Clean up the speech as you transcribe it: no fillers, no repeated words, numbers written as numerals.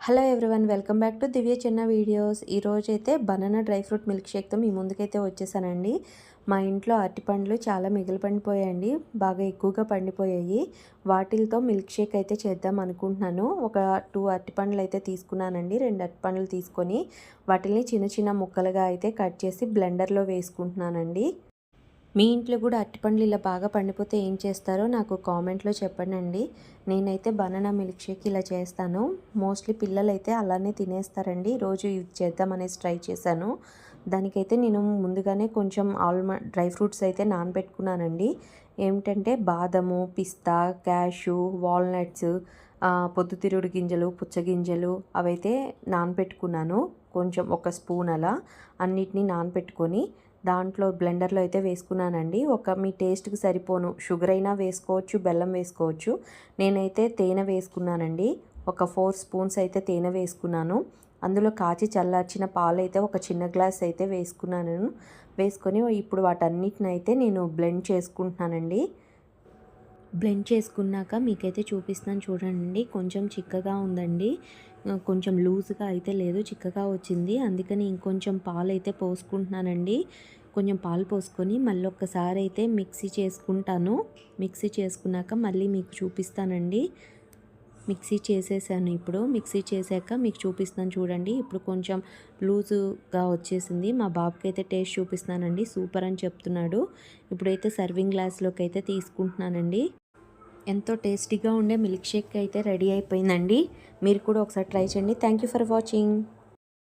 Hello everyone, welcome back to Divya చిన్న videos. ఈరోజైతే banana dry fruit milk షేక్తో మీ ముందుకైతే వచ్చేసానండి. మా ఇంట్లో అరటిపండ్లు చాలా మిగిలి పండిపోయాయండి, బాగా ఎక్కువగా పండిపోయాయి. వాటిలతో మిల్క్ షేక్ అయితే చేద్దాం అనుకుంటున్నాను. ఒక 2 అరటిపండ్లు అయితే తీసుకున్నానండి. 2 అరటిపండ్లు తీసుకొని వాటిని చిన్న చిన్న ముక్కలుగా అయితే కట్ చేసి బ్లెండర్లో వేసుకుంటున్నానండి. మీ ఇంట్లో కూడా అరటిపండ్లు ఇలా బాగా పండిపోతే ఏం చేస్తారో నాకు కామెంట్లో చెప్పండి. నేనైతే బనానా మిల్క్ షేక్ ఇలా చేస్తాను. మోస్ట్లీ పిల్లలైతే అలానే తినేస్తారండి. రోజు ఇది చేద్దామనేసి ట్రై చేశాను. దానికైతే నేను ముందుగానే కొంచెం డ్రై ఫ్రూట్స్ అయితే నానబెట్టుకున్నానండి. ఏమిటంటే బాదము, పిస్తా, క్యాషు, వాల్నట్స్, పొద్దుతిరుగుడు గింజలు, పుచ్చగింజలు అవైతే నానబెట్టుకున్నాను. కొంచెం ఒక స్పూన్ అలా అన్నిటినీ నానబెట్టుకొని దాంట్లో బ్లెండర్లో అయితే వేసుకున్నానండి. మీ టేస్ట్కి సరిపోను షుగర్ అయినా వేసుకోవచ్చు, బెల్లం వేసుకోవచ్చు. నేనైతే తేనె వేసుకున్నానండి. ఒక 4 స్పూన్స్ అయితే తేనె వేసుకున్నాను. అందులో కాచి చల్లార్చిన పాలు అయితే ఒక చిన్న గ్లాస్ అయితే వేసుకున్నాను. వేసుకొని ఇప్పుడు వాటన్నిటిని అయితే నేను బ్లెండ్ చేసుకుంటున్నానండి. బ్లెండ్ చేసుకున్నాక మీకైతే చూపిస్తాను చూడండి. కొంచెం చిక్కగా ఉందండి, కొంచెం లూజ్గా అయితే లేదు, చిక్కగా వచ్చింది. అందుకని ఇంకొంచెం పాలు అయితే పోసుకుంటున్నానండి. కొంచెం పాలు పోసుకొని మళ్ళీ ఒక్కసారి అయితే మిక్సీ చేసుకుంటాను. మిక్సీ చేసుకున్నాక మళ్ళీ మీకు చూపిస్తానండి. మిక్సీ చేసేసాను. ఇప్పుడు మిక్సీ చేశాక మీకు చూపిస్తాను చూడండి. ఇప్పుడు కొంచెం లూజుగా వచ్చేసింది. మా బాబుకి అయితే టేస్ట్ చూపిస్తున్నానండి. సూపర్ అని చెప్తున్నాడు. ఇప్పుడైతే సర్వింగ్ గ్లాస్లోకి అయితే తీసుకుంటున్నానండి. ఎంతో టేస్టీగా ఉండే మిల్క్ షేక్ అయితే రెడీ అయిపోయిందండి. మీరు కూడా ఒకసారి ట్రై చేయండి. Thank you for watching.